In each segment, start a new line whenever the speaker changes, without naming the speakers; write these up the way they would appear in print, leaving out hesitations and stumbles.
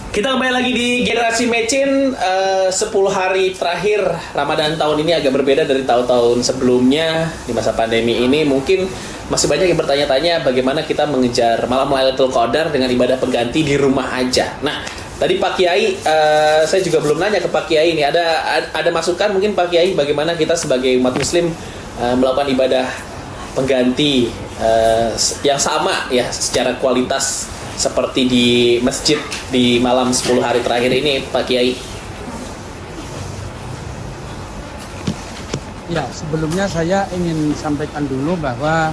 Kita kembali lagi di Generasi Mecin. 10 hari terakhir Ramadan tahun ini agak berbeda dari tahun-tahun sebelumnya. Di masa pandemi ini mungkin masih banyak yang bertanya-tanya bagaimana kita mengejar malam Lailatul Qadar dengan ibadah pengganti di rumah aja. Nah, tadi Pak Kiai, saya juga belum nanya ke Pak Kiai ini. Ada masukan mungkin Pak Kiai bagaimana kita sebagai umat Muslim melakukan ibadah pengganti yang sama ya secara kualitas seperti di masjid di malam 10 hari terakhir ini, Pak Kiai?
Ya, sebelumnya saya ingin sampaikan dulu bahwa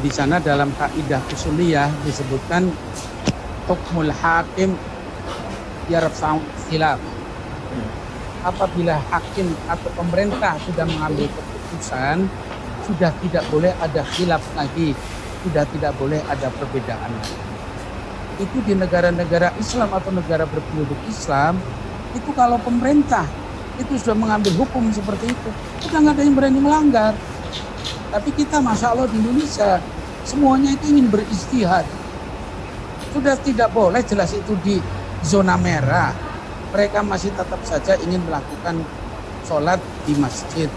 di sana dalam kaidah usuliyah disebutkan hukmul hakim yarfa'u khilaf. Apabila hakim atau pemerintah sudah mengambil keputusan, sudah tidak boleh ada khilaf lagi, sudah tidak boleh ada perbedaan lagi. Itu di negara-negara Islam atau negara berpenduduk Islam, itu kalau pemerintah itu sudah mengambil hukum seperti itu, kita nggak ada yang berani melanggar. Tapi kita Masya Allah di Indonesia semuanya itu ingin beristihad. Sudah tidak boleh, jelas itu di zona merah. Mereka masih tetap saja ingin melakukan sholat di masjid,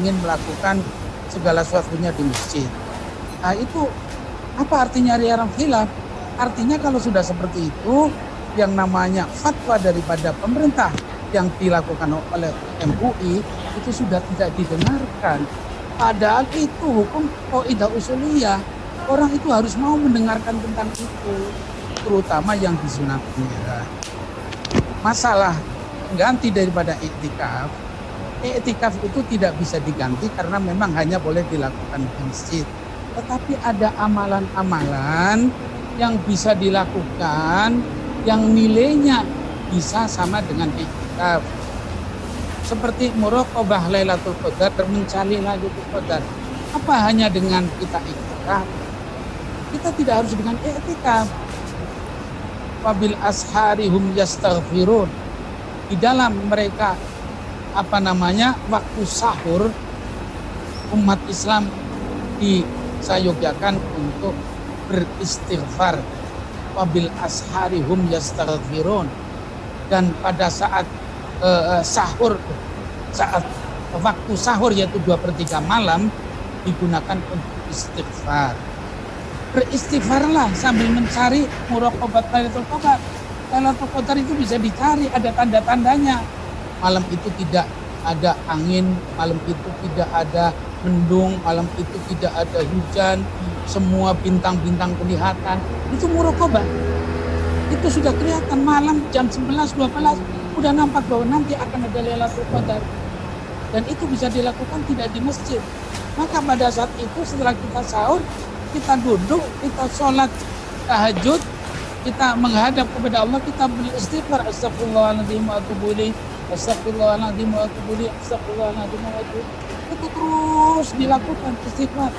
ingin melakukan segala sesuatunya di masjid. Nah itu apa artinya riarang khilaf? Artinya kalau sudah seperti itu, yang namanya fatwa daripada pemerintah yang dilakukan oleh MUI itu sudah tidak didengarkan. Padahal itu hukum kaidah usuliyah. Orang itu harus mau mendengarkan tentang itu, terutama yang di zona merah. Masalah ganti daripada iktikaf, iktikaf itu tidak bisa diganti karena memang hanya boleh dilakukan di masjid. Tetapi ada amalan-amalan yang bisa dilakukan yang nilainya bisa sama dengan iktikaf. Seperti muraqabah Lailatul Qadar, mencari Lailatul Qadar. Apa hanya dengan kita iktikaf? Kita tidak harus dengan iktikaf. Wabil ashari hum yastaghfirun. Di dalam mereka waktu sahur, umat Islam disayogyakan untuk beristighfar. Wabil ashari hum yastaghfirun. Dan pada saat sahur, saat waktu sahur yaitu 2/3 malam digunakan untuk istighfar. Beristighfarlah sambil mencari muraqabat Lailatul Qadar. Lailatul Qadar itu bisa dicari, ada tanda-tandanya. Malam itu tidak ada angin, malam itu tidak ada mendung, malam itu tidak ada hujan, semua bintang-bintang kelihatan. Itu muraqabah. Itu sudah kelihatan malam jam 11, 12 udah nampak bahwa nanti akan ada Lailatul Qadar. Dan itu bisa dilakukan tidak di masjid. Maka pada saat itu setelah kita sahur, kita duduk, kita sholat tahajud, kita menghadap kepada Allah, kita beristighfar, astagfirullahaladzim wa atubu ilaih, astagfirullahaladzim wa atubu ilaih, astagfirullahaladzim wa atubu ilaih. Itu terus dilakukan istighfar.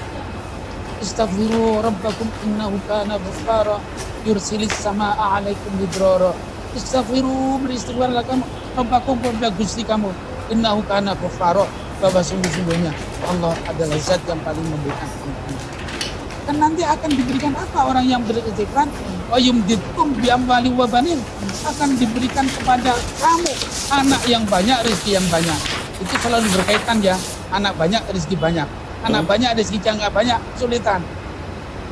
Istaghfiru rabbakum innahu kana ghaffara yursilis samaa'a 'alaikum midrara. Istaghfiru, beristighfarlah kamu rabbakum kepada Gusti kamu, innahu kana ghaffara, bahwa sungguh-sungguhnya Allah adalah zat yang paling memberikan ampunan. Dan nanti akan diberikan apa orang yang beristighfar? Wa yumdidkum bi amwali wa banin, akan diberikan kepada kamu anak yang banyak, rezeki yang banyak. Itu selalu berkaitan ya, anak banyak, rezeki banyak. Anak banyak, rezeki nggak banyak, kesulitan.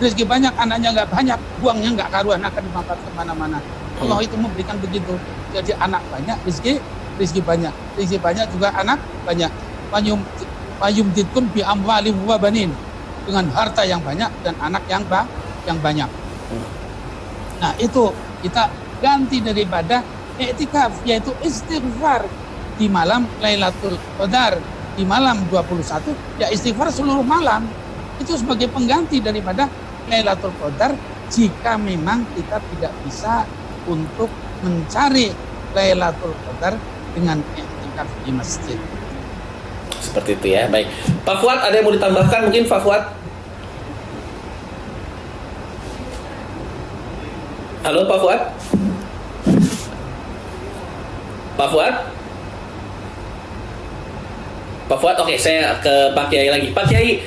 Rezeki banyak, anaknya nggak banyak, buangnya nggak karuan, akan dimakan kemana-mana. Allah itu memberikan begitu. Jadi anak banyak, rezeki banyak. Rezeki banyak juga anak banyak. Wayumdidkum bi amwali wa banin, dengan harta yang banyak dan anak yang banyak. Nah itu kita ganti daripada iktikaf, yaitu istighfar di malam Lailatul Qadar. Di malam 21 ya istighfar seluruh malam. Itu sebagai pengganti daripada Lailatul Qadar jika memang kita tidak bisa untuk mencari Lailatul Qadar dengan iktikaf di masjid.
Seperti itu ya, baik. Pak Fuad, ada yang mau ditambahkan mungkin Pak Fuad? Halo Pak Fuad? Pak Fuad? Pak Fuad, oke, saya ke Pak Kiai lagi. Pak Kiai,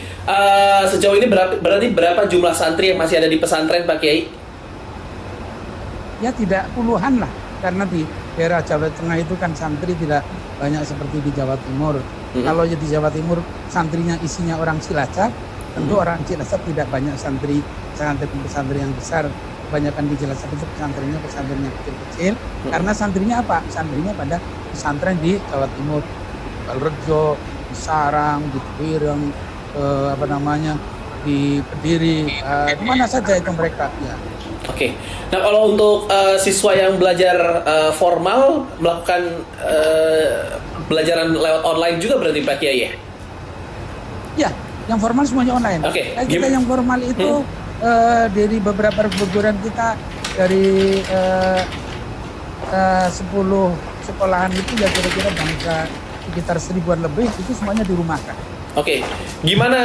sejauh ini berarti berapa jumlah santri yang masih ada di pesantren Pak Kiai?
ya tidak puluhan lah, karena di daerah Jawa Tengah itu kan santri tidak banyak seperti di Jawa Timur. Kalau di Jawa Timur santrinya isinya orang Cilacap, tentu orang Cilacap tidak banyak santri yang besar. Kebanyakan di Cilacap itu pesantrennya yang kecil-kecil, karena santrinya apa? Santrinya pada pesantren di Jawa Timur, di Balrejo, di Sarang, di Twireng, di Kediri, kemana saja itu mereka ya.
Oke. Nah, kalau untuk siswa yang belajar formal melakukan pelajaran lewat online juga berarti Pak Kiai ya?
Ya, yang formal semuanya online.
Oke.
Kita yang formal itu dari beberapa perguruan kita, dari 10 sekolahan itu ya kira-kira bangsa sekitar 1000-an lebih, itu semuanya dirumahkan.
Oke. Gimana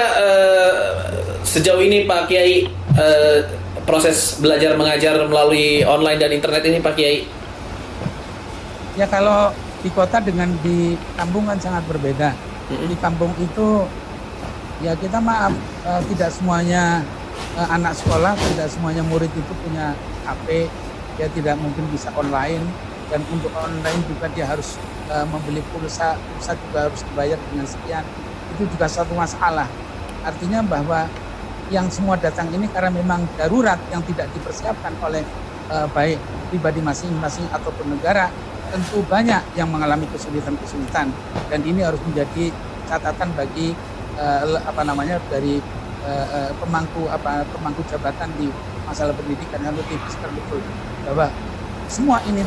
sejauh ini Pak Kiai proses belajar mengajar melalui online dan internet ini Pak Kiai?
Ya kalau di kota dengan di kampung kan sangat berbeda. Di kampung itu ya kita maaf, tidak semuanya anak sekolah, tidak semuanya murid itu punya HP, dia tidak mungkin bisa online, dan untuk online juga dia harus membeli pulsa juga harus dibayar dengan sekian. Itu juga satu masalah. Artinya bahwa yang semua datang ini karena memang darurat yang tidak dipersiapkan oleh baik pribadi masing-masing ataupun negara, tentu banyak yang mengalami kesulitan-kesulitan, dan ini harus menjadi catatan bagi dari pemangku jabatan di masalah pendidikan yang lebih besar, betul bahwa semua ini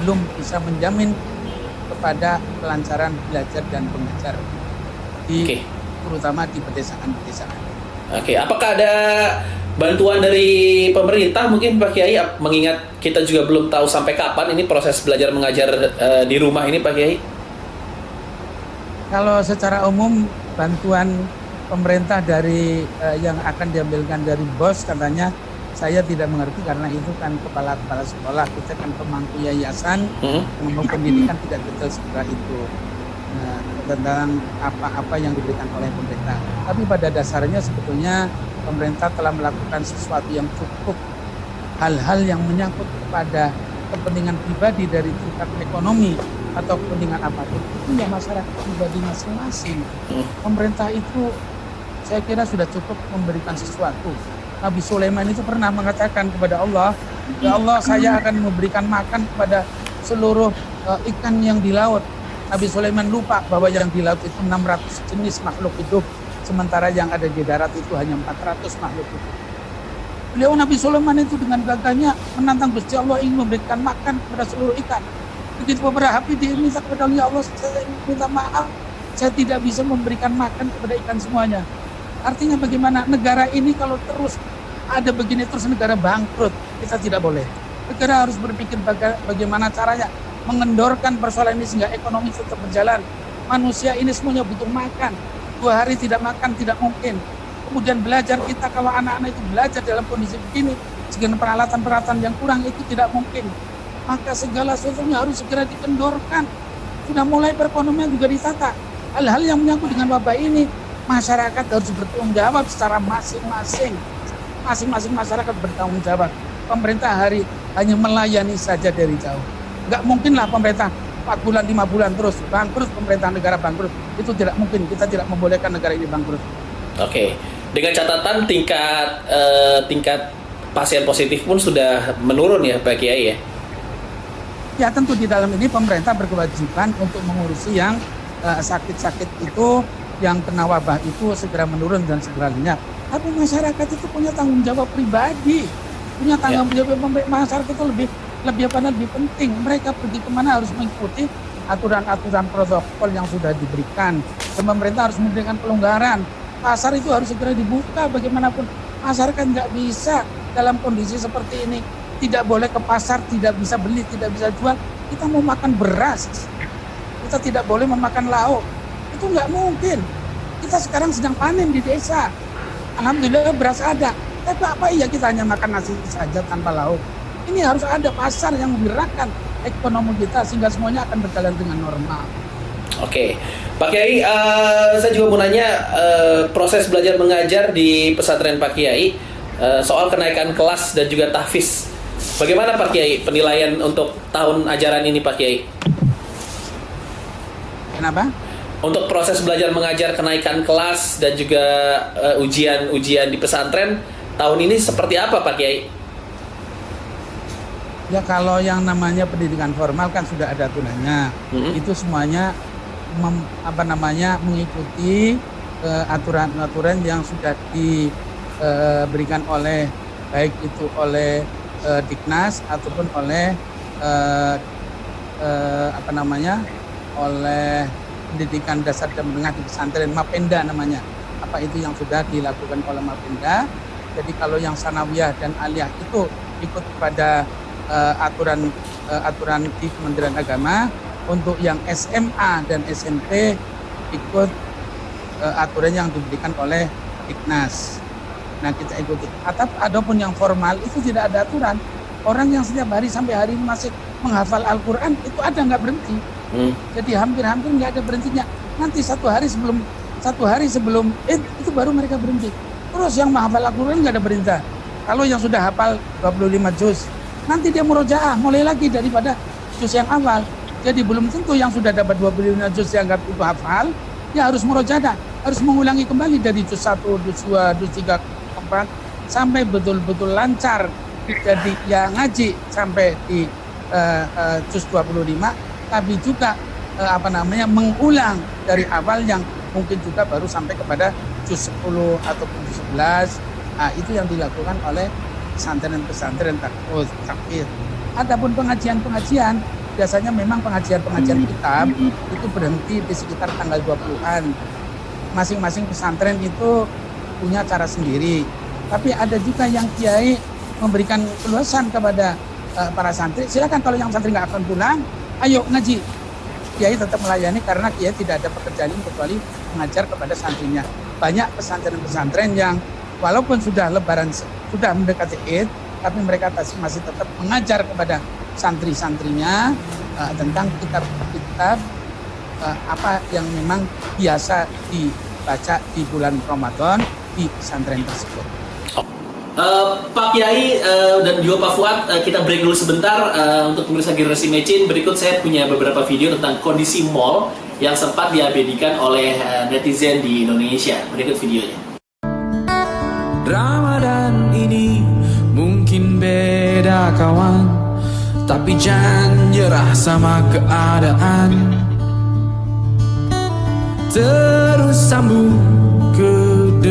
belum bisa menjamin kepada kelancaran belajar dan mengajar terutama di pedesaan-pedesaan.
Oke, apakah ada bantuan dari pemerintah mungkin Pak Kiai, mengingat kita juga belum tahu sampai kapan ini proses belajar mengajar di rumah ini Pak Kiai?
Kalau secara umum bantuan pemerintah dari yang akan diambilkan dari BOS, katanya saya tidak mengerti karena itu kan kepala sekolah, kita kan pemangku yayasan, pemangku pendidikan tidak detail seperti itu. Tentang apa yang diberikan oleh pemerintah. Tapi pada dasarnya sebetulnya pemerintah telah melakukan sesuatu yang cukup. Hal-hal yang menyangkut kepada kepentingan pribadi dari tingkat ekonomi atau kepentingan apapun, itu ya masyarakat pribadi masing-masing. Pemerintah itu saya kira sudah cukup memberikan sesuatu. Nabi Sulaiman itu pernah mengatakan kepada Allah, ya Allah, saya akan memberikan makan kepada seluruh ikan yang di laut. Nabi Sulaiman lupa bahwa yang di laut itu 600 jenis makhluk hidup, sementara yang ada di darat itu hanya 400 makhluk hidup. Beliau Nabi Sulaiman itu dengan gagahnya menantang Gusti Allah ingin memberikan makan kepada seluruh ikan. Begitu beberapa hari dia minta kepada Allah, ya Allah, saya minta maaf, saya tidak bisa memberikan makan kepada ikan semuanya. Artinya bagaimana negara ini kalau terus ada begini terus negara bangkrut, kita tidak boleh. Negara harus berpikir bagaimana caranya mengendorkan persoalan ini sehingga ekonomi tetap berjalan. Manusia ini semuanya butuh makan. 2 hari tidak makan tidak mungkin. Kemudian belajar kita, kalau anak-anak itu belajar dalam kondisi begini, dengan peralatan-peralatan yang kurang, itu tidak mungkin. Maka segala sesuatunya harus segera dikendorkan. Sudah mulai perekonomian juga ditata. Hal-hal yang menyangkut dengan wabah ini, masyarakat harus bertanggung jawab secara masing-masing. Masing-masing masyarakat bertanggung jawab. Pemerintah hanya melayani saja dari jauh. Nggak mungkin lah pemerintah 4 bulan, 5 bulan terus bangkrut, pemerintah negara bangkrut. Itu tidak mungkin, kita tidak membolehkan negara ini bangkrut.
Oke, dengan catatan tingkat pasien positif pun sudah menurun ya Pak Kiai ya?
Ya tentu di dalam ini pemerintah berkewajiban untuk mengurusi yang sakit-sakit itu, yang kena wabah itu segera menurun dan segera lenyap. Tapi masyarakat itu punya tanggung jawab pribadi, punya tanggung jawab masyarakat itu lebih penting. Mereka pergi kemana harus mengikuti aturan-aturan protokol yang sudah diberikan. Dan pemerintah harus memberikan pelonggaran. Pasar itu harus segera dibuka. Bagaimanapun masyarakat nggak bisa dalam kondisi seperti ini. Tidak boleh ke pasar, tidak bisa beli, tidak bisa jual. Kita mau makan beras, kita tidak boleh memakan lauk. Itu nggak mungkin. Kita sekarang sedang panen di desa. Alhamdulillah beras ada. Tapi apa iya kita hanya makan nasi saja tanpa lauk? Ini harus ada pasar yang menggerakkan ekonomi kita sehingga semuanya akan berjalan dengan normal.
Oke, Pak Kiai, saya juga mau nanya proses belajar mengajar di pesantren Pak Kiai soal kenaikan kelas dan juga tahfiz Bagaimana Pak Kiai penilaian untuk tahun ajaran ini Pak Kiai?
Kenapa?
Untuk proses belajar mengajar, kenaikan kelas dan juga ujian-ujian di pesantren tahun ini seperti apa Pak Kiai?
Ya kalau yang namanya pendidikan formal kan sudah ada aturannya. Itu semuanya mengikuti aturan-aturan yang sudah diberikan oleh baik itu oleh Diknas ataupun oleh oleh pendidikan dasar dan menengah di pesantren, Mapenda namanya. Apa itu yang sudah dilakukan oleh Mapenda. Jadi kalau yang sanawiyah dan aliyah itu ikut kepada aturan di Kementerian Agama. Untuk yang SMA dan SMP ikut aturan yang diberikan oleh Diknas. Nah kita ikuti. Adapun yang formal itu tidak ada aturan. Orang yang setiap hari sampai hari ini masih menghafal Al-Quran itu ada nggak berhenti. Jadi hampir-hampir nggak ada berhentinya. Nanti satu hari sebelum itu baru mereka berhenti. Terus yang menghafal Al-Quran nggak ada berhenti. Kalau yang sudah hafal 25 juz, nanti dia murojaah mulai lagi daripada juz yang hafal. Jadi belum tentu yang sudah dapat 25 juz yang nggak itu hafal, dia harus murojaah, harus mengulangi kembali dari juz 1, juz 2, juz 3, 4 sampai betul-betul lancar. Jadi yang ngaji sampai di juz 25, tapi juga mengulang dari awal yang mungkin juga baru sampai kepada juz 10 ataupun juz 11. Nah, itu yang dilakukan oleh pesantren-pesantren takfir. Adapun pengajian-pengajian, biasanya memang pengajian-pengajian kitab itu berhenti di sekitar tanggal 20-an. Masing-masing pesantren itu punya cara sendiri. Tapi ada juga yang kiai memberikan keluasan kepada para santri, silakan kalau yang santri nggak akan pulang, ayo ngaji. Kiai tetap melayani karena kiai tidak ada pekerjaan kecuali mengajar kepada santrinya. Banyak pesantren-pesantren yang walaupun sudah lebaran, sudah mendekati Id, tapi mereka masih tetap mengajar kepada santri-santrinya tentang kitab-kitab apa yang memang biasa dibaca di bulan Ramadan di pesantren tersebut.
Pak Kiai dan juga Pak Fuad, kita break dulu sebentar untuk pemirsa Generasi Mecin. Berikut saya punya beberapa video tentang kondisi mall yang sempat diabadikan oleh netizen di Indonesia. Berikut videonya.
Ramadan ini mungkin beda kawan, tapi jangan nyerah sama keadaan. Terus sambung kedekatan.